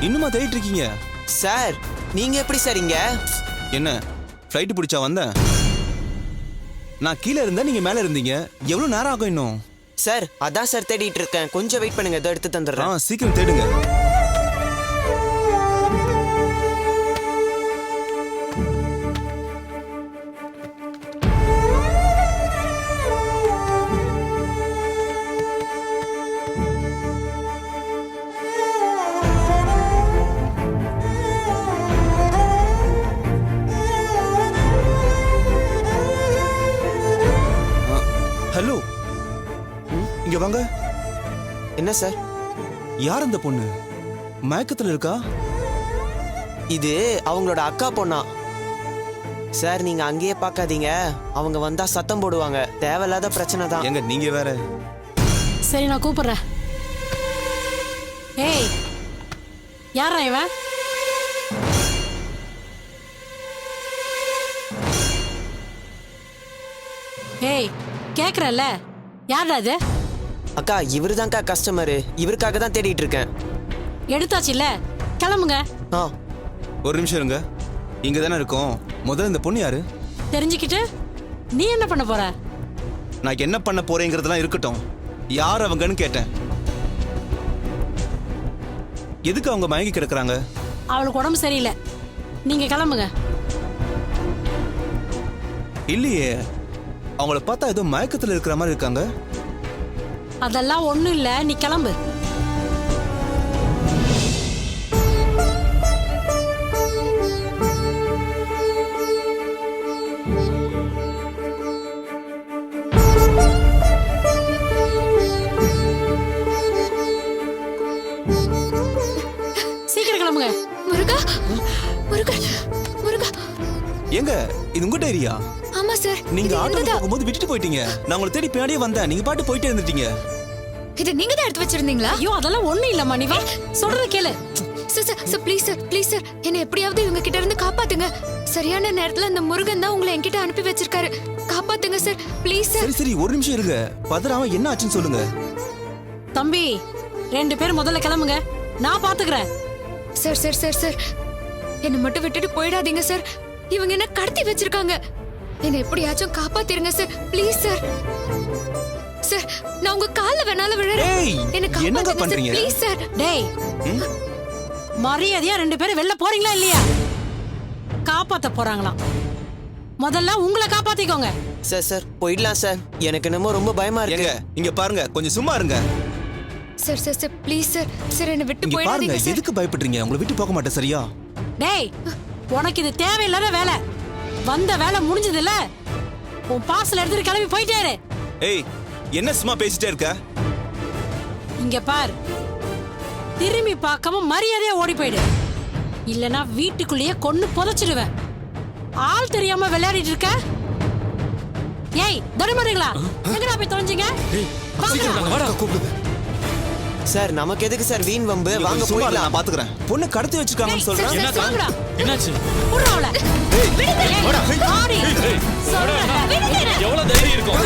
இன்னுமா தேடிட்டு இருக்கீங்க? சார் நீங்க எப்படி சார் இங்க? என்ன ஃப்ளைட் பிடிச்சா வந்தேன்? நான் கீழே இருந்தேன், நீங்க மேல இருந்தீங்க. எவ்வளவு நேரம் ஆகும் இன்னும்? சார் அதான் சார் தேடிட்டு இருக்கேன், கொஞ்சம் வெயிட் பண்ணுங்க, இதோ எடுத்து தந்துடுறேன். சீக்கிரம் தேடுங்க. ஹலோ, இங்க வாங்க. என்ன சார்? யார் அந்த பொண்ணு? மயக்கத்துல இருக்கா? இது அவங்களோட அக்கா பொண்ணா சார். நீங்க அங்கேயே பார்க்காதீங்க, அவங்க வந்தா சத்தம் போடுவாங்க, தேவையில்லாத பிரச்சனை தான். எங்க நீங்க வேற. சரி நான் கூப்பிடுறேன். ஏய் யாரா இவன்? ஏய் கேக்குறல்ல, யாரா அது? அக்கா இவருதான்க்கா கஸ்டமரு, இவருக்காக தான் தேடிட்டு இருக்கேன். எடுத்தாச்சு இல்ல, கிளம்புங்க. ஒரு நிமிஷம் இருங்க, இங்க தானே இருக்கோம். முதல்ல இந்த பொண்ணு யாரு தெரிஞ்சுக்கிட்டு நீ என்ன பண்ண போற? நான் என்ன பண்ண போறேங்கிறதெல்லாம் இருக்கட்டும். யார் அவங்கன்னு கேட்டேன். எதுக்கு அவங்க மயங்கி கிடக்குறாங்க? அவளுக்கு உடம்பு சரியில்லை, நீங்க கிளம்புங்க. இல்லையே, அவங்கள பார்த்தா ஏதோ மயக்கத்துல இருக்கிற மாதிரி இருக்காங்க. அதெல்லாம் ஒண்ணும் இல்ல, நீ கிளம்பு. சீக்கிரம் கிளம்புங்க. முருகா, முருகா, முருகா. எங்க இது உங்க டைரியா? ஆமா சார். நீங்க ஆட்டோல போகும்போது விட்டுட்டு போயிட்டீங்க. நான் உங்களை தேடி பின்னாடியே வந்தேன், நீங்க பாட்டு போயிட்டே இருந்துட்டீங்க. இது நீங்க தான் எடுத்து வச்சிருந்தீங்களா? ஐயோ அதெல்லாம் ஒண்ணும் இல்லம்மா, நீ வா, சொல்றத கேளு. Sir sir sir please sir, please sir, என்ன எப்படியாவது இவங்க கிட்ட இருந்து காப்பாத்துங்க. சரியான நேரத்துல அந்த முருகன் தான் உங்களை என்கிட்ட அனுப்பி வச்சிருக்காரு. காப்பாத்துங்க சார், ப்ளீஸ் சார். சரி சரி, ஒரு நிமிஷம் இருங்க. பதறாம என்ன ஆச்சுன்னு சொல்லுங்க. தம்பி 2 பேர் முதல்ல கிளம்புங்க, நான் பாத்துக்கிறேன். சார் சார் சார் சார், என்ன மட்டும் விட்டுட்டு போயிடாதீங்க சார். இவங்க என்ன கடத்தி வச்சிருக்காங்க. என்ன எப்படியாச்சும் காப்பாத்திருங்க சார், ப்ளீஸ் சார். சார் நான் உங்க கால்ல வேணாலும் விழறேன். என்ன என்னங்க காப்பாத்துங்க பண்றீங்க? Sir, please sir. டேய் மரியாதையா 2 பேரும் வெளில போறீங்களா இல்லையா? காப்பாத்த போறாங்களாம், முதல்ல உங்களை காப்பாத்திக்கோங்க. சார் சார் போயிடலாம் சார், எனக்கு என்னமோ ரொம்ப பயமா இருக்கு. எங்க இங்க பாருங்க, கொஞ்சம் சும்மா இருங்க. Sir sir sir please sir. Sir என்ன விட்டு இங்க பாருங்க, போயிடாதீங்க சார். எதுக்கு பயப்படுறீங்க? உங்களை விட்டு போக மாட்டேன், சரியா? டேய் உனக்கு இது தேவையில்லாத வேலை. வந்த வேலை முடிஞ்சது இல்ல, உன் பார்சல் எடுத்துட்டு கிளம்பி போயிட்டே. ஏய் என்ன சும்மா பேசிட்டே இருக்க? இங்க பார், திரும்பி பார்க்காம மரியாதையா ஓடி போயிடு, இல்லனா வீட்டுக்குள்ளேயே கொன்னு புதைச்சிடுவேன். ஆள் தெரியாம விளையாடிட்டு இருக்க. ஏய் தடுமாறுங்களா, எங்கடா போய் தொலைஞ்சீங்க? சார் நமக்கு எதுக்கு சார் வீண் வம்பு, வாங்க சும்மா போயிடலாம். நான் பாத்துக்கிறேன். பொண்ணு கடத்தி வச்சிருக்காங்கன்னு சொல்றேன். என்னாச்சு? புறவல ஆடி சொல்றேன். எவ்வளவு தைரியம் இருக்கும்?